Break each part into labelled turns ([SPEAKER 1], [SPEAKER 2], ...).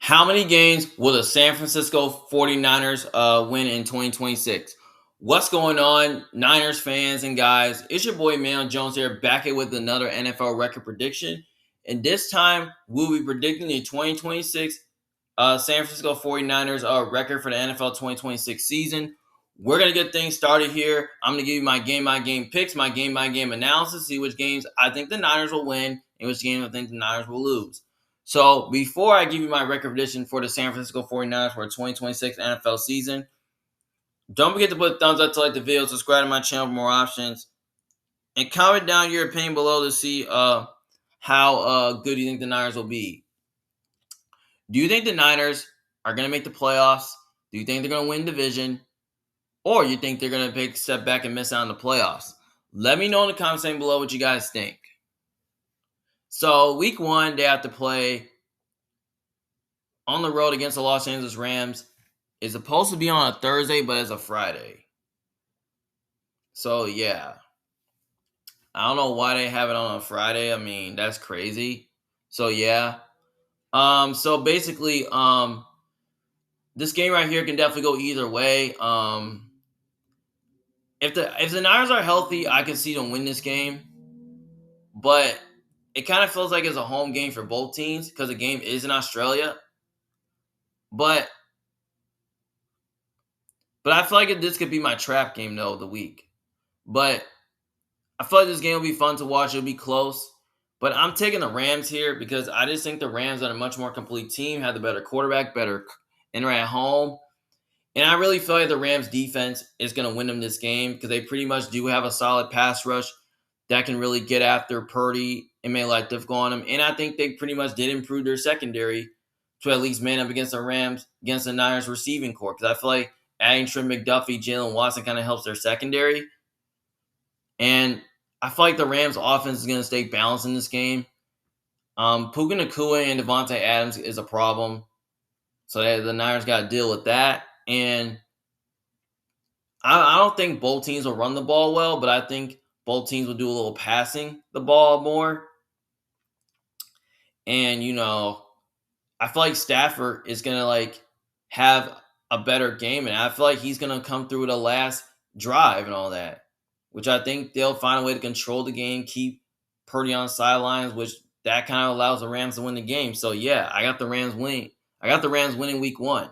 [SPEAKER 1] How many games will the San Francisco 49ers win in 2026? What's going on, Niners fans and guys? It's your boy Mayon Jones here, back here with another NFL record prediction. And this time, we'll be predicting the 2026 San Francisco 49ers record for the NFL 2026 season. We're going to get things started here. I'm going to give you my game-by-game picks, my game-by-game analysis, see which games I think the Niners will win and which games I think the Niners will lose. So before I give you my record prediction for the San Francisco 49ers for the 2026 NFL season, don't forget to put a thumbs up to like the video, subscribe to my channel for more options, and comment down your opinion below to see how good you think the Niners will be. Do you think the Niners are going to make the playoffs? Do you think they're going to win division? Or you think they're going to take a step back and miss out on the playoffs? Let me know in the comments section below what you guys think. So week 1, they have to play on the road against the Los Angeles Rams. It's supposed to be on a Thursday, but it's a Friday. So, yeah. I don't know why they have it on a Friday. I mean, that's crazy. So, yeah. So basically, this game right here can definitely go either way. If the Niners are healthy, I can see them win this game. But it kind of feels like it's a home game for both teams because the game is in Australia. But I feel like this could be my trap game, though, of the week. But I feel like this game will be fun to watch. It'll be close. But I'm taking the Rams here because I just think the Rams are a much more complete team, have the better quarterback, and they're at home. And I really feel like the Rams defense is going to win them this game because they pretty much do have a solid pass rush that can really get after Purdy and make life difficult on them. And I think they pretty much did improve their secondary to at least man up against the Rams, against the Niners receiving corps. Because I feel like adding Trent McDuffie, Jalen Watson kind of helps their secondary. And I feel like the Rams offense is going to stay balanced in this game. Puka Nacua and Devontae Adams is a problem. So the Niners got to deal with that. And I don't think both teams will run the ball well, but I think both teams will do a little passing the ball more. And, I feel like Stafford is going to, have a better game. And I feel like he's going to come through the last drive and all that, which I think they'll find a way to control the game, keep Purdy on sidelines, which that kind of allows the Rams to win the game. So, yeah, I got the Rams winning. I got the Rams winning week 1.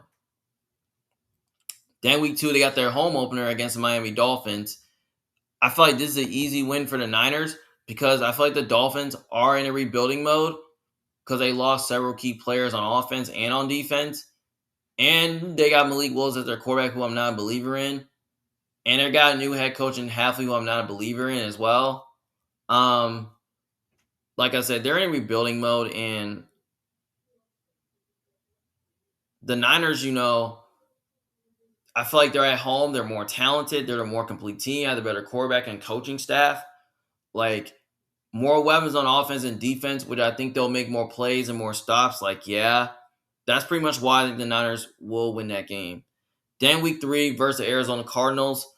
[SPEAKER 1] Then week 2, they got their home opener against the Miami Dolphins. I feel like this is an easy win for the Niners because I feel like the Dolphins are in a rebuilding mode because they lost several key players on offense and on defense. And they got Malik Willis as their quarterback, who I'm not a believer in. And they got a new head coach in Hafley, who I'm not a believer in as well. Like I said, they're in rebuilding mode. And the Niners, I feel like they're at home. They're more talented. They're a more complete team. Have a better quarterback and coaching staff. More weapons on offense and defense, which I think they'll make more plays and more stops. That's pretty much why I think the Niners will win that game. Then week 3 versus the Arizona Cardinals.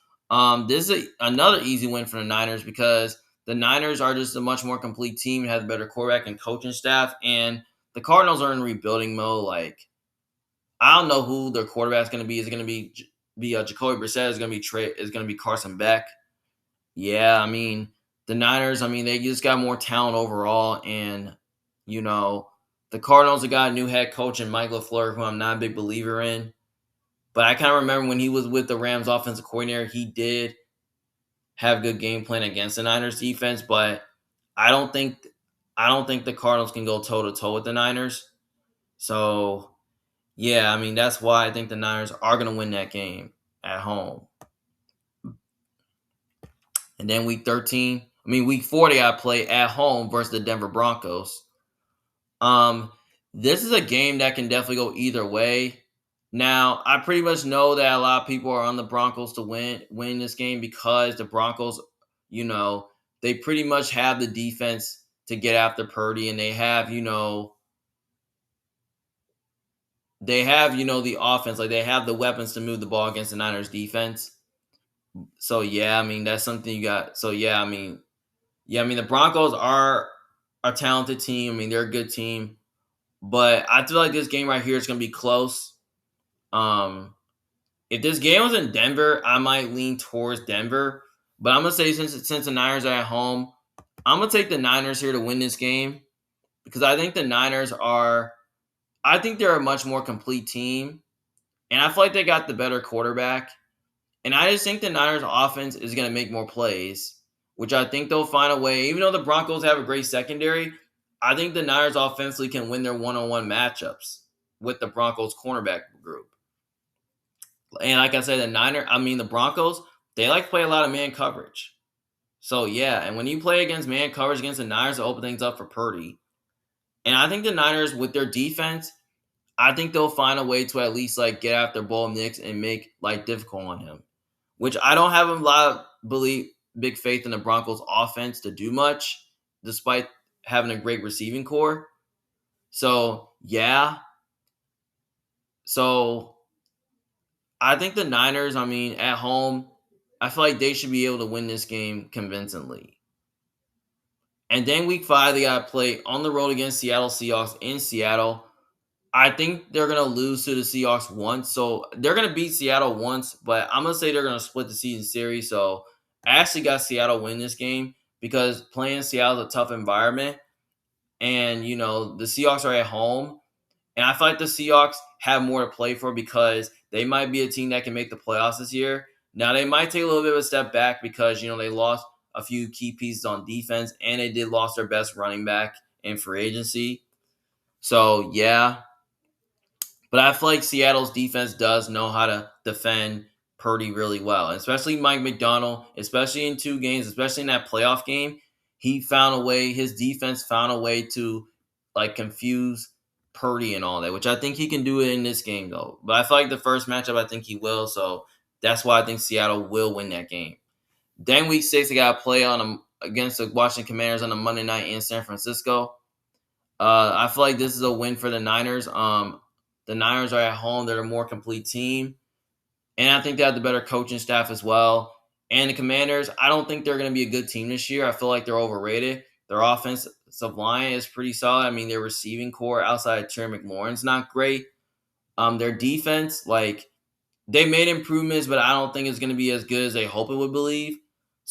[SPEAKER 1] This is another easy win for the Niners because the Niners are just a much more complete team and have a better quarterback and coaching staff. And the Cardinals are in rebuilding mode. I don't know who their quarterback's going to be. Is it going to be Jacoby Brissett? Is going to be Carson Beck? Yeah, I mean, the Niners, they just got more talent overall. And, the Cardinals have got a new head coach in Mike LaFleur, who I'm not a big believer in. But I kind of remember when he was with the Rams offensive coordinator, he did have good game plan against the Niners defense. But I don't think the Cardinals can go toe-to-toe with the Niners. So, yeah, that's why I think the Niners are going to win that game at home. And then week 4, they got to play at home versus the Denver Broncos. This is a game that can definitely go either way. Now, I pretty much know that a lot of people are on the Broncos to win this game because the Broncos, they pretty much have the defense to get after Purdy, and they have, the offense. They have the weapons to move the ball against the Niners defense. So, yeah, that's something you got. So, yeah, the Broncos are a talented team. They're a good team. But I feel like this game right here is going to be close. Um, if this game was in Denver, I might lean towards Denver. But I'm gonna say since the Niners are at home, I'm gonna take the Niners here to win this game because I think the Niners are. I think they're a much more complete team, and I feel like they got the better quarterback. And I just think the Niners offense is gonna make more plays, which I think they'll find a way. Even though the Broncos have a great secondary, I think the Niners offensively can win their one-on-one matchups with the Broncos cornerback group. And like I said, the Broncos, they like to play a lot of man coverage. So yeah, and when you play against man coverage against the Niners, it opens things up for Purdy. And I think the Niners, with their defense, I think they'll find a way to at least like get after Bo Nix and make life difficult on him. Which I don't have a lot of big faith in the Broncos offense to do much, despite having a great receiving core. So yeah. So I think the Niners, at home, I feel like they should be able to win this game convincingly. And then week 5, they got to play on the road against Seattle Seahawks in Seattle. I think they're going to lose to the Seahawks once. So they're going to beat Seattle once, but I'm going to say they're going to split the season series. So I actually got Seattle win this game because playing Seattle is a tough environment. And, the Seahawks are at home. And I feel like the Seahawks have more to play for because they might be a team that can make the playoffs this year. Now, they might take a little bit of a step back because, they lost a few key pieces on defense and they did lost their best running back in free agency. So, yeah. But I feel like Seattle's defense does know how to defend Purdy really well, and especially Mike Macdonald, especially in 2 games, especially in that playoff game. His defense found a way to like confuse Purdy and all that, which I think he can do it in this game though. But I feel like the first matchup, I think he will, so that's why I think Seattle will win that game. Then week 6, they got to play against the Washington Commanders on a Monday night in San Francisco. I feel like this is a win for the Niners. The Niners are at home. They're a more complete team. And I think they have the better coaching staff as well. And the Commanders, I don't think they're going to be a good team this year. I feel like they're overrated. Their offensive line is pretty solid. Their receiving core outside of Terry McLaurin's not great. Their defense, they made improvements, but I don't think it's going to be as good as they hope it would believe.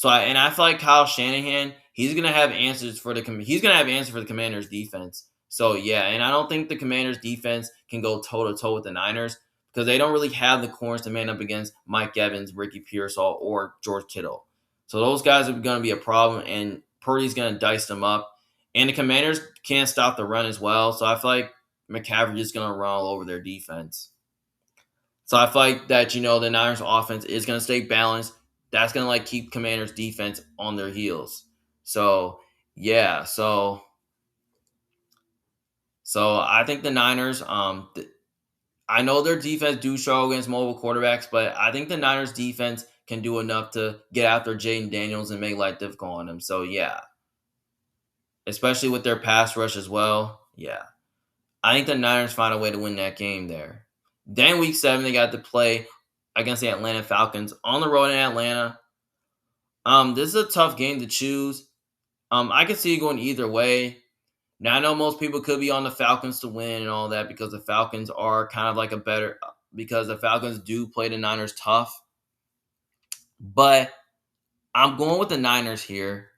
[SPEAKER 1] I feel like Kyle Shanahan, he's going to have answers for the Commanders defense. So yeah, and I don't think the Commanders defense can go toe to toe with the Niners because they don't really have the corners to man up against Mike Evans, Ricky Pearsall, or George Kittle. So those guys are going to be a problem, and Purdy's going to dice them up. And the Commanders can't stop the run as well. So I feel like McCaffrey is going to run all over their defense. So I feel like that, the Niners offense is going to stay balanced. That's going to keep Commanders defense on their heels. So, yeah. So I think the Niners, I know their defense do struggle against mobile quarterbacks, but I think the Niners defense can do enough to get after Jaden Daniels and make life difficult on him. So, yeah. Especially with their pass rush as well. Yeah. I think the Niners find a way to win that game there. Then week 7, they got to play against the Atlanta Falcons on the road in Atlanta. This is a tough game to choose. I can see it going either way. Now, I know most people could be on the Falcons to win and all that because the Falcons are kind of because the Falcons do play the Niners tough. But I'm going with the Niners here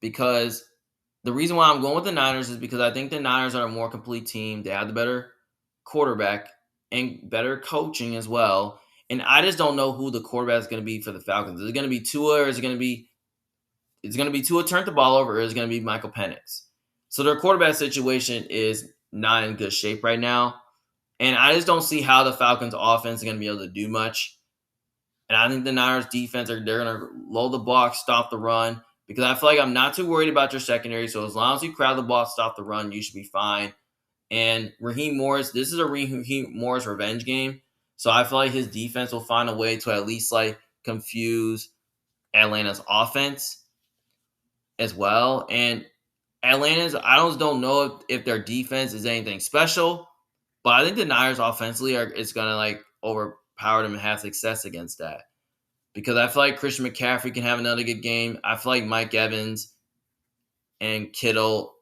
[SPEAKER 1] because the reason why I'm going with the Niners is because I think the Niners are a more complete team. They have the better quarterback and better coaching as well. And I just don't know who the quarterback is going to be for the Falcons. Is it going to be Tua or is it going to be Tua turn the ball over or is it going to be Michael Penix? So their quarterback situation is not in good shape right now. And I just don't see how the Falcons offense is going to be able to do much. And I think the Niners defense, they're going to load the block, stop the run, because I feel like I'm not too worried about your secondary. So as long as you crowd the ball, stop the run, you should be fine. And Raheem Morris, this is a Raheem Morris revenge game. So I feel like his defense will find a way to at least confuse Atlanta's offense as well. And I don't know if their defense is anything special, but I think the Niners offensively is going to overpower them and have success against that. Because I feel like Christian McCaffrey can have another good game. I feel like Mike Evans and Kittle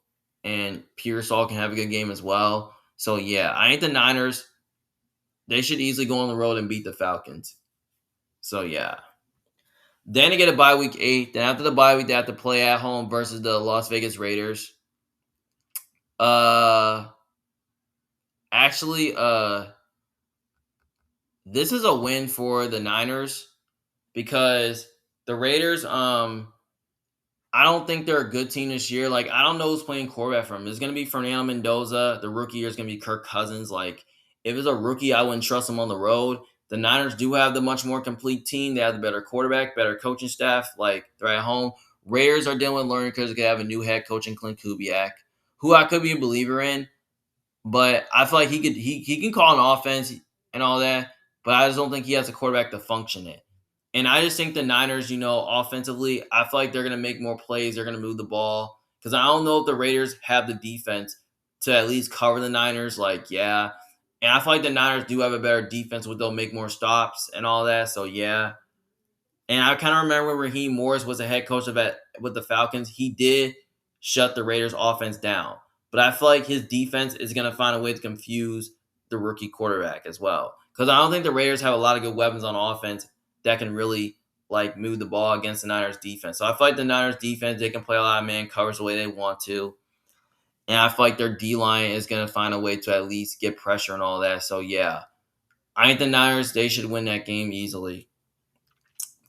[SPEAKER 1] and Pearsall can have a good game as well. So yeah, I think the Niners, they should easily go on the road and beat the Falcons. So yeah. Then they get a bye week 8. Then after the bye week, they have to play at home versus the Las Vegas Raiders. Uh actually, this is a win for the Niners because the Raiders, I don't think they're a good team this year. Like, I don't know who's playing quarterback for them. It's going to be Fernando Mendoza. The rookie is going to be Kirk Cousins. Like, if it's a rookie, I wouldn't trust him on the road. The Niners do have the much more complete team. They have the better quarterback, better coaching staff. Like, they're at home. Raiders are dealing with learning because they have a new head coach in Clint Kubiak, who I could be a believer in. But I feel like he can call an offense and all that, but I just don't think he has a quarterback to function it. And I just think the Niners, offensively, I feel like they're going to make more plays. They're going to move the ball because I don't know if the Raiders have the defense to at least cover the Niners. Like, yeah. And I feel like the Niners do have a better defense, where they'll make more stops and all that. So, yeah. And I kind of remember when Raheem Morris was the head coach with the Falcons, he did shut the Raiders' offense down. But I feel like his defense is going to find a way to confuse the rookie quarterback as well. Because I don't think the Raiders have a lot of good weapons on offense that can really move the ball against the Niners' defense. So I feel like the Niners' defense, they can play a lot of man covers the way they want to. And I feel like their D-line is going to find a way to at least get pressure and all that. So, yeah. I think the Niners, they should win that game easily.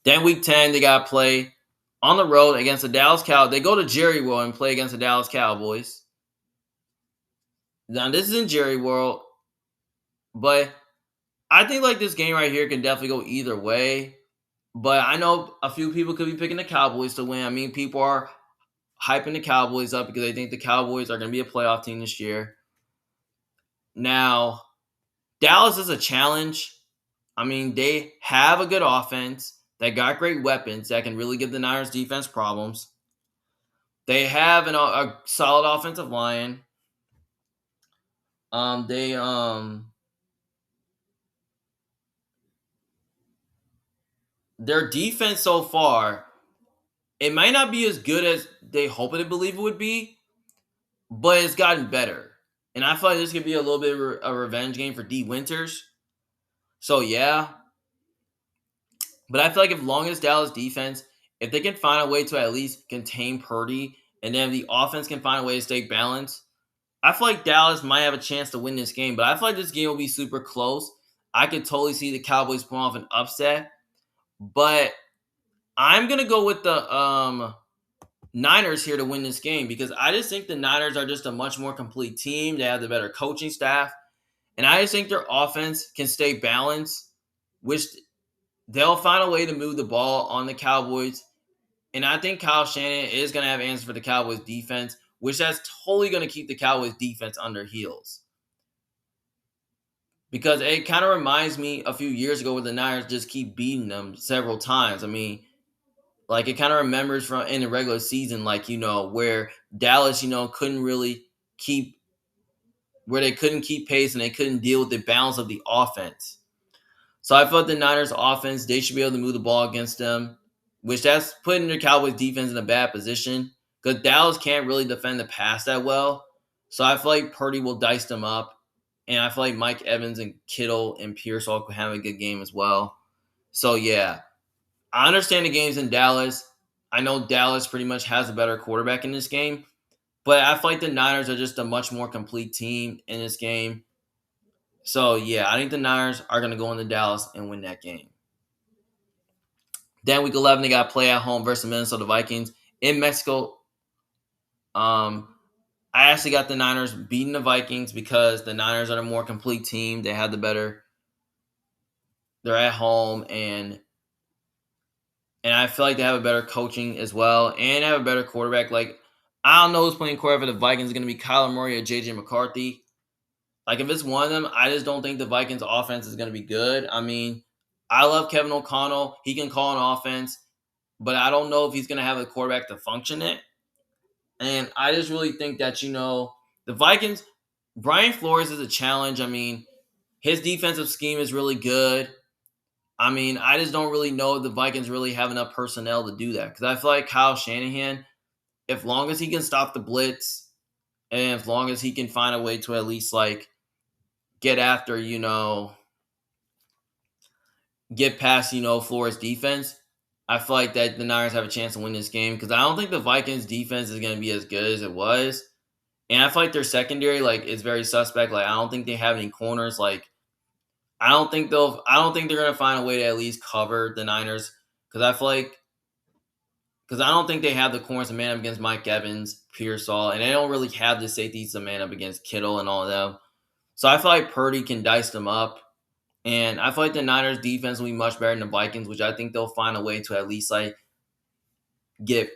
[SPEAKER 1] Then week 10, they got to play on the road against the Dallas Cowboys. They go to Jerry World and play against the Dallas Cowboys. Now, this is in Jerry World, but I think this game right here can definitely go either way. But I know a few people could be picking the Cowboys to win. I mean, people are hyping the Cowboys up because they think the Cowboys are going to be a playoff team this year. Now, Dallas is a challenge. I mean, they have a good offense. They got great weapons that can really give the Niners defense problems. They have a solid offensive line. Their defense so far, it might not be as good as they hope and believe it would be, but it's gotten better. And I feel like this could be a little bit of a revenge game for D. Winters. So yeah, but I feel like as long as Dallas defense, if they can find a way to at least contain Purdy, and then the offense can find a way to stay balanced, I feel like Dallas might have a chance to win this game. But I feel like this game will be super close. I could totally see the Cowboys pulling off an upset, but I'm gonna go with the Niners here to win this game because I just think the Niners are just a much more complete team. They have the better coaching staff, and I just think their offense can stay balanced, which they'll find a way to move the ball on the Cowboys. And I think Kyle Shanahan is going to have answers for the Cowboys defense, which that's totally going to keep the Cowboys defense under heels. Because it kind of reminds me a few years ago where the Niners just keep beating them several times. I mean, it kind of remembers from in the regular season, where Dallas, couldn't really where they couldn't keep pace and they couldn't deal with the balance of the offense. So I felt the Niners offense, they should be able to move the ball against them, which that's putting the Cowboys defense in a bad position because Dallas can't really defend the pass that well. So I feel like Purdy will dice them up. And I feel like Mike Evans and Kittle and Pearsall could have a good game as well. So yeah, I understand the game's in Dallas. I know Dallas pretty much has a better quarterback in this game. But I feel like the Niners are just a much more complete team in this game. So yeah, I think the Niners are going to go into Dallas and win that game. Then week 11, they got to play at home versus the Minnesota Vikings in Mexico. I actually got the Niners beating the Vikings because the Niners are a more complete team. They have the better. They're at home and I feel like they have a better coaching as well and have a better quarterback. I don't know who's playing quarterback for the Vikings. Is going to be Kyler Murray or JJ McCarthy. If it's one of them, I just don't think the Vikings offense is going to be good. I mean, I love Kevin O'Connell. He can call an offense, but I don't know if he's going to have a quarterback to function it. And I just really think that, the Vikings, Brian Flores is a challenge. I mean, his defensive scheme is really good. I mean, I just don't really know if the Vikings really have enough personnel to do that. Because I feel like Kyle Shanahan, as long as he can stop the blitz, And as long as he can find a way to at least like get after, get past, Flores defense, I feel like that the Niners have a chance to win this game because I don't think the Vikings defense is going to be as good as it was. And I feel like their secondary like is very suspect. Like I don't think they have any corners. Like I don't think they're going to find a way to at least cover the Niners because I feel like because I don't think they have the corners to man up against Mike Evans, Pearsall, and they don't really have the safeties to man up against Kittle and all of them. So I feel like Purdy can dice them up. And I feel like the Niners defense will be much better than the Vikings, which I think they'll find a way to at least like get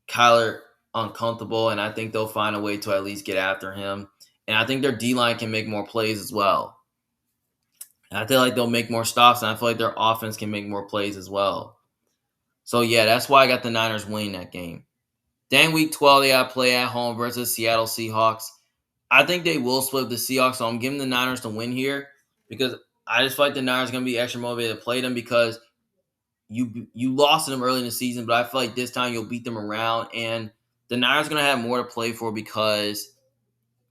[SPEAKER 1] Kyler uncomfortable. And I think they'll find a way to at least get after him. And I think their D line can make more plays as well. And I feel like they'll make more stops, and I feel like their offense can make more plays as well. So yeah, that's why I got the Niners winning that game. Then week 12, they got to play at home versus Seattle Seahawks. I think they will split the Seahawks, so I'm giving the Niners to win here because I just feel like the Niners are going to be extra motivated to play them because you lost to them early in the season, but I feel like this time you'll beat them around, and the Niners are going to have more to play for because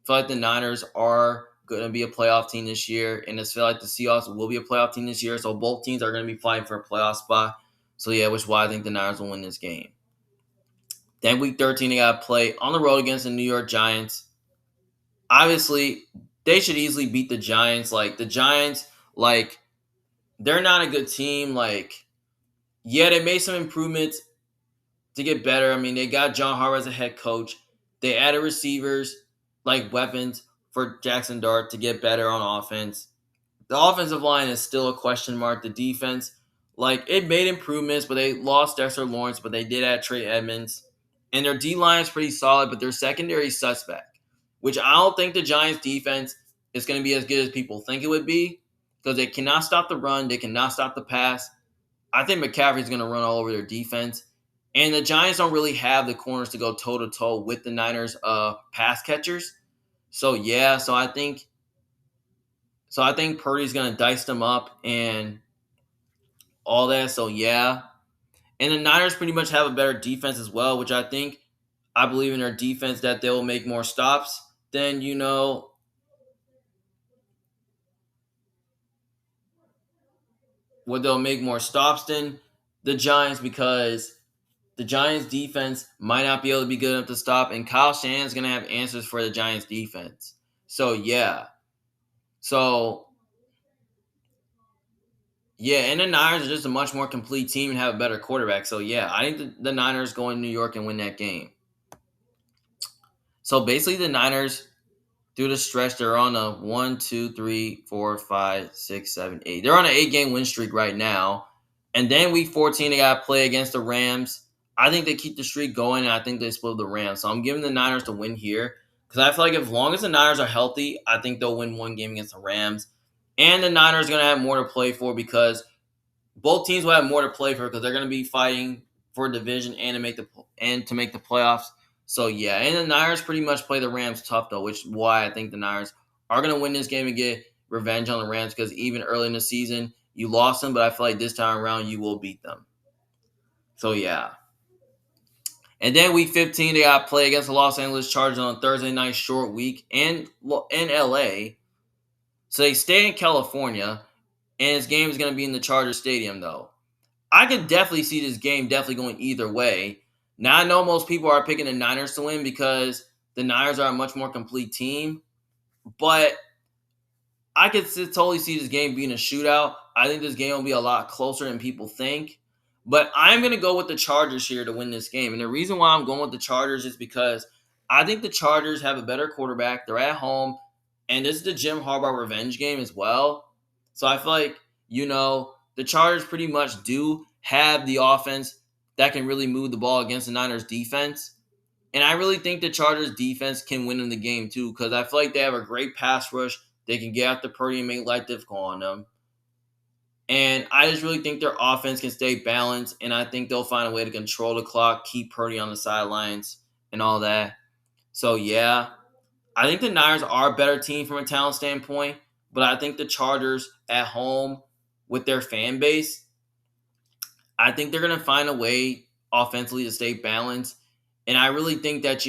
[SPEAKER 1] I feel like the Niners are going to be a playoff team this year, and I feel like the Seahawks will be a playoff team this year, so both teams are going to be fighting for a playoff spot. So yeah, which is why I think the Niners will win this game. Then week 13, they got to play on the road against the New York Giants. Obviously, they should easily beat the Giants. Like, the Giants, like, they're not a good team. Like, yeah, they made some improvements to get better. I mean, they got John Harbaugh as a head coach. They added receivers, like weapons, for Jackson Dart to get better on offense. The offensive line is still a question mark. The defense, like, it made improvements, but they lost Dexter Lawrence, but they did add Trey Edmonds. And their D-line is pretty solid, but their secondary is suspect, which I don't think the Giants' defense is going to be as good as people think it would be because they cannot stop the run. They cannot stop the pass. I think McCaffrey's going to run all over their defense. And the Giants don't really have the corners to go toe-to-toe with the Niners' pass catchers. So, yeah, so I think Purdy's going to dice them up and all that. So, yeah. And the Niners pretty much have a better defense as well, which I believe in their defense that they will make more stops than, they'll make more stops than the Giants because the Giants defense might not be able to be good enough to stop, and Kyle Shanahan's going to have answers for the Giants defense. So, yeah. So, yeah, and the Niners are just a much more complete team and have a better quarterback. So, yeah, I think the Niners go in New York and win that game. So, basically, the Niners, through the stretch, they're on a 1, 2, 3, 4, 5, 6, 7, 8. They're on an 8-game win streak right now. And then week 14, they got to play against the Rams. I think they keep the streak going, and I think they split the Rams. So I'm giving the Niners to win here because I feel like as long as the Niners are healthy, I think they'll win one game against the Rams. And the Niners are going to have more to play for because both teams will have more to play for because they're going to be fighting for a division and to make the playoffs. So yeah, and the Niners pretty much play the Rams tough though, which is why I think the Niners are going to win this game and get revenge on the Rams because even early in the season you lost them, but I feel like this time around you will beat them. So yeah. And then week 15, they got to play against the Los Angeles Chargers on a Thursday night short week in LA. So they stay in California, and this game is going to be in the Charger Stadium though. I could definitely see this game definitely going either way. Now, I know most people are picking the Niners to win because the Niners are a much more complete team, but I could totally see this game being a shootout. I think this game will be a lot closer than people think, but I'm going to go with the Chargers here to win this game. And the reason why I'm going with the Chargers is because I think the Chargers have a better quarterback. They're at home, and this is the Jim Harbaugh revenge game as well. So I feel like, the Chargers pretty much do have the offense that can really move the ball against the Niners defense. And I really think the Chargers defense can win in the game too because I feel like they have a great pass rush. They can get after Purdy and make life difficult on them. And I just really think their offense can stay balanced, and I think they'll find a way to control the clock, keep Purdy on the sidelines, and all that. So, yeah, I think the Niners are a better team from a talent standpoint, but I think the Chargers at home with their fan base, I think they're going to find a way offensively to stay balanced. And I really think that,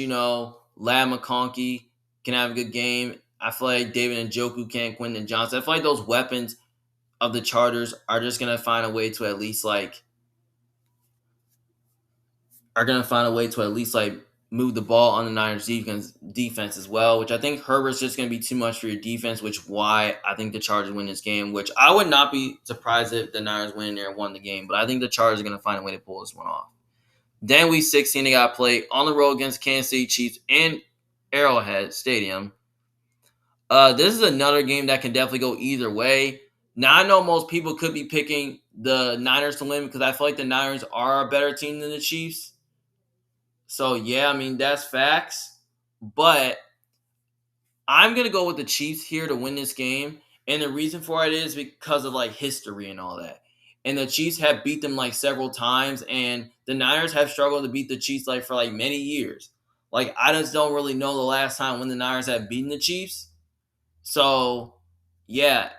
[SPEAKER 1] Lad McConkey can have a good game. I feel like David Njoku can, Quentin Johnson. I feel like those weapons of the Chargers are just gonna find a way to at least move the ball on the Niners defense as well, which I think Herbert's just going to be too much for your defense, which why I think the Chargers win this game, which I would not be surprised if the Niners went in there and won the game, but I think the Chargers are going to find a way to pull this one off. Then week 16, they got to play on the road against Kansas City Chiefs in Arrowhead Stadium. This is another game that can definitely go either way. Now, I know most people could be picking the Niners to win because I feel like the Niners are a better team than the Chiefs. So, yeah, I mean, that's facts. But I'm going to go with the Chiefs here to win this game. And the reason for it is because of, history and all that. And the Chiefs have beat them, several times. And the Niners have struggled to beat the Chiefs, for, many years. I just don't really know the last time when the Niners have beaten the Chiefs. So, yeah.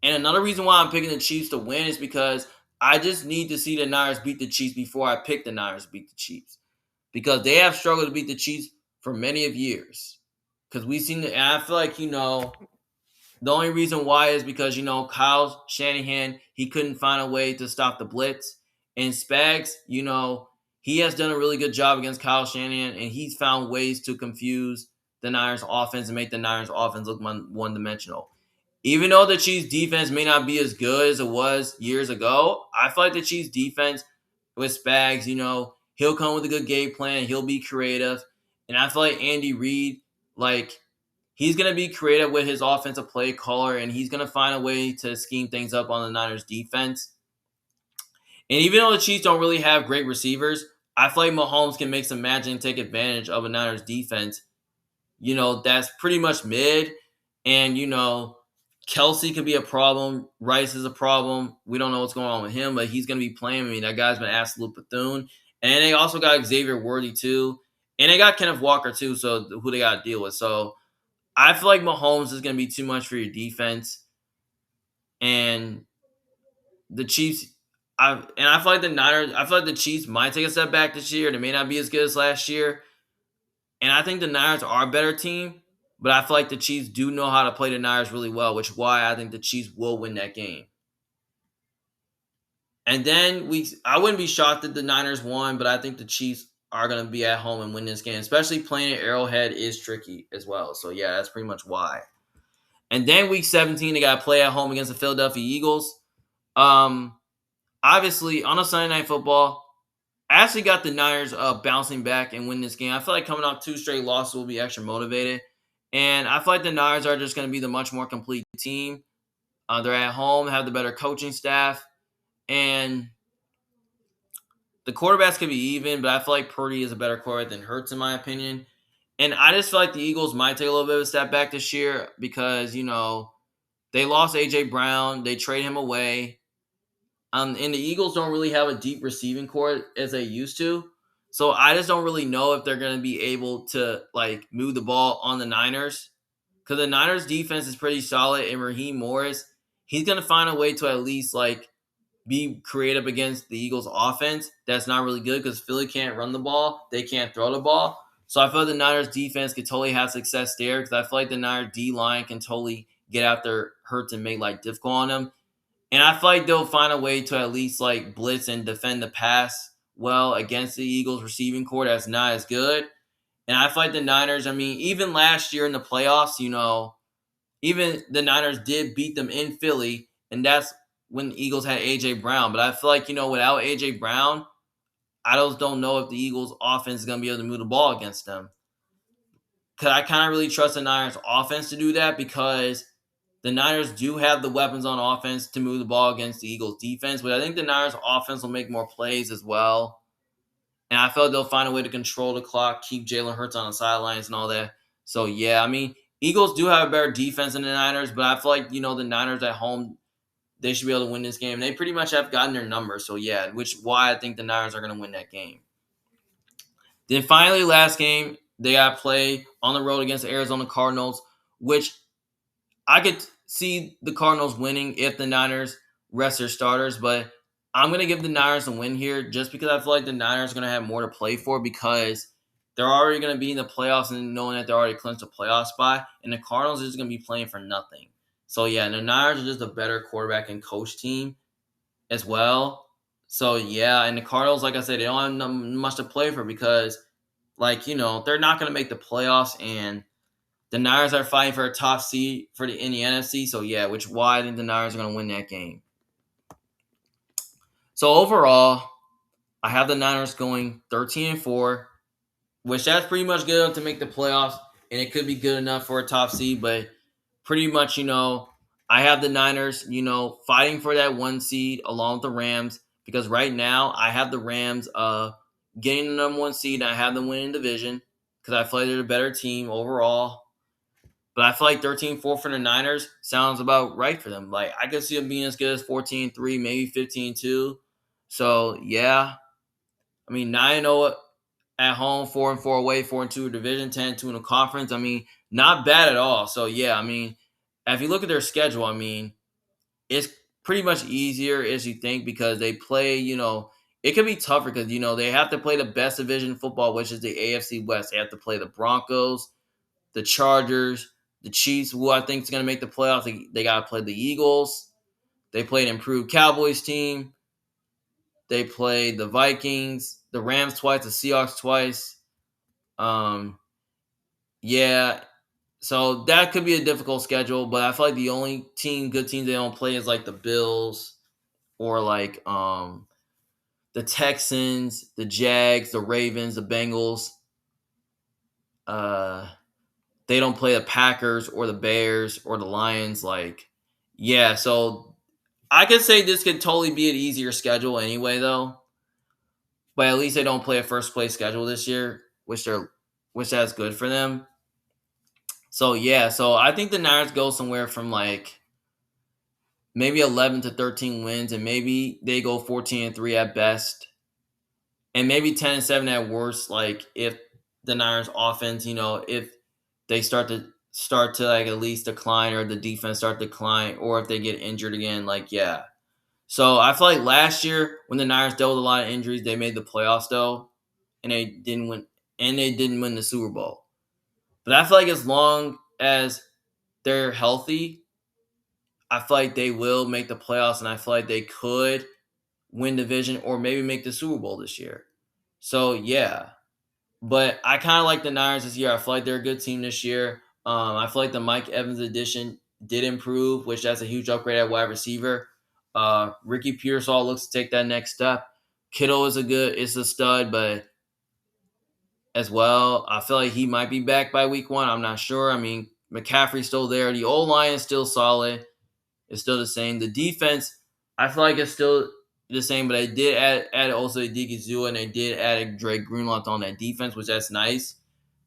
[SPEAKER 1] And another reason why I'm picking the Chiefs to win is because I just need to see the Niners beat the Chiefs before I pick the Niners to beat the Chiefs. Because they have struggled to beat the Chiefs for many of years. Because we've seen, and I feel like, the only reason why is because, Kyle Shanahan, he couldn't find a way to stop the blitz. And Spags, he has done a really good job against Kyle Shanahan, and he's found ways to confuse the Niners offense and make the Niners offense look one-dimensional. Even though the Chiefs defense may not be as good as it was years ago, I feel like the Chiefs defense with Spags, he'll come with a good game plan. He'll be creative. And I feel like Andy Reid, he's going to be creative with his offensive play caller, and he's going to find a way to scheme things up on the Niners defense. And even though the Chiefs don't really have great receivers, I feel like Mahomes can make some magic and take advantage of a Niners defense, that's pretty much mid. And, Kelsey could be a problem. Rice is a problem. We don't know what's going on with him, but he's going to be playing. I mean, that guy's been an absolute Bethune. And they also got Xavier Worthy, too. And they got Kenneth Walker, too, so who they got to deal with. So I feel like Mahomes is going to be too much for your defense. And the Chiefs, I feel like the Chiefs might take a step back this year. They may not be as good as last year. And I think the Niners are a better team. But I feel like the Chiefs do know how to play the Niners really well, which is why I think the Chiefs will win that game. And then I wouldn't be shocked if the Niners won, but I think the Chiefs are going to be at home and win this game. Especially playing at Arrowhead is tricky as well. So, yeah, that's pretty much why. And then week 17, they got to play at home against the Philadelphia Eagles. Obviously, on a Sunday Night Football, I actually got the Niners bouncing back and win this game. I feel like coming off 2 straight losses will be extra motivated. And I feel like the Niners are just going to be the much more complete team. They're at home, have the better coaching staff. And the quarterbacks could be even, but I feel like Purdy is a better quarterback than Hurts, in my opinion. And I just feel like the Eagles might take a little bit of a step back this year because, they lost A.J. Brown. They traded him away. And the Eagles don't really have a deep receiving core as they used to. So I just don't really know if they're going to be able to, move the ball on the Niners. Because the Niners defense is pretty solid. And Raheem Morris, he's going to find a way to at least, be creative against the Eagles offense. That's not really good because Philly can't run the ball. They can't throw the ball. So I feel like the Niners defense could totally have success there because I feel like the Niners D-line can totally get out there, Hurts, and make difficult on them. And I feel like they'll find a way to at least blitz and defend the pass well against the Eagles receiving core that's not as good. And I feel like the Niners, even last year in the playoffs, even the Niners did beat them in Philly, and that's when the Eagles had A.J. Brown. But I feel like, without A.J. Brown, I just don't know if the Eagles offense is going to be able to move the ball against them. Because I kind of really trust the Niners offense to do that because the Niners do have the weapons on offense to move the ball against the Eagles defense, but I think the Niners offense will make more plays as well. And I feel like they'll find a way to control the clock, keep Jalen Hurts on the sidelines and all that. So, yeah, Eagles do have a better defense than the Niners, but I feel like, the Niners at home, they should be able to win this game. They pretty much have gotten their number. So, yeah, which why I think the Niners are going to win that game. Then finally, last game, they got to play on the road against the Arizona Cardinals, which I could see the Cardinals winning if the Niners rest their starters, but I'm going to give the Niners a win here just because I feel like the Niners are going to have more to play for because they're already going to be in the playoffs and knowing that they're already clinched a playoff spot. And the Cardinals are just going to be playing for nothing. So, yeah, the Niners are just a better quarterback and coach team as well. So, yeah, and the Cardinals, like I said, they don't have much to play for because, like, they're not going to make the playoffs. And the Niners are fighting for a top seed in the NFC. So, yeah, which why I think the Niners are going to win that game. So, overall, I have the Niners going 13-4, which that's pretty much good enough to make the playoffs, and it could be good enough for a top seed, but pretty much, I have the Niners, fighting for that 1 seed along with the Rams, because right now I have the Rams getting the number 1 seed, and I have them winning the division because I feel like they're the better team overall. But I feel like 13-4 for the Niners sounds about right for them. Like, I could see them being as good as 14-3, maybe 15-2. So, yeah. I mean, 9-0 at home, 4-4 away, 4-2 division, 10-2 in the conference. I mean, not bad at all. So, yeah, I mean, if you look at their schedule, I mean, it's pretty much easier as you think because they play, it could be tougher because, they have to play the best division in football, which is the AFC West. They have to play the Broncos, the Chargers, the Chiefs, who I think is going to make the playoffs. They got to play the Eagles. They play an improved Cowboys team. They play the Vikings, the Rams twice, the Seahawks twice. Yeah, so that could be a difficult schedule, but I feel like the only good teams they don't play is like the Bills or like the Texans, the Jags, the Ravens, the Bengals. They don't play the Packers or the Bears or the Lions. Like, yeah, so I could say this could totally be an easier schedule anyway, though. But at least they don't play a first place schedule this year, which that's good for them. So yeah, so I think the Niners go somewhere from like maybe 11 to 13 wins, and maybe they go 14-3 at best, and maybe 10-7 at worst. Like if the Niners offense, if they start to like at least decline, or the defense start to decline, or if they get injured again, like yeah. So I feel like last year when the Niners dealt with a lot of injuries, they made the playoffs though, and they didn't win the Super Bowl. But I feel like as long as they're healthy, I feel like they will make the playoffs, and I feel like they could win division or maybe make the Super Bowl this year. So yeah, but I kind of like the Niners this year. I feel like they're a good team this year. I feel like the Mike Evans addition did improve, which that's a huge upgrade at wide receiver. Ricky Pearsall looks to take that next step. Kittle is a stud, but as well, I feel like he might be back by week 1. I'm not sure. I mean, McCaffrey's still there. The O-line is still solid. It's still the same. The defense, I feel like it's still the same, but I did add also Digizua, and they did add Drake Greenlaw on that defense, which that's nice.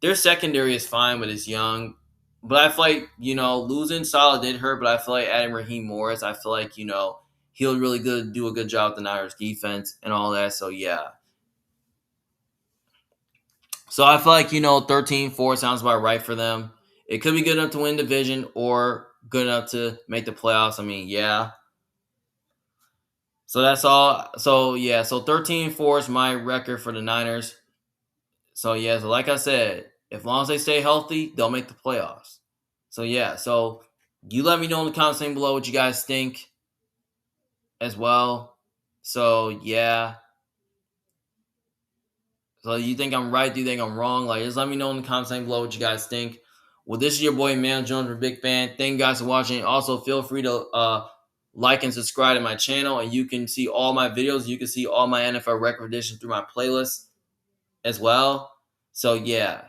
[SPEAKER 1] Their secondary is fine, but it's young. But I feel like, losing Salah did hurt, but I feel like adding Raheem Morris, I feel like, he'll really do a good job with the Niners defense and all that. So, yeah. So I feel like, 13-4 sounds about right for them. It could be good enough to win division or good enough to make the playoffs. I mean, yeah. So that's all. So, yeah. So 13-4 is my record for the Niners. So, yeah. So, like I said, as long as they stay healthy, they'll make the playoffs. So, yeah. So, you let me know in the comments below what you guys think as well. So, yeah. So you think I'm right? Do you think I'm wrong? Like, just let me know in the comments below what you guys think. Well, this is your boy, Man Jones, a big fan. Thank you guys for watching. Also, feel free to like and subscribe to my channel, and you can see all my videos. You can see all my NFL record editions through my playlist as well. So, yeah.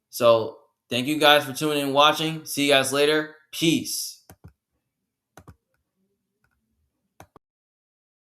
[SPEAKER 1] So, thank you guys for tuning in and watching. See you guys later. Peace.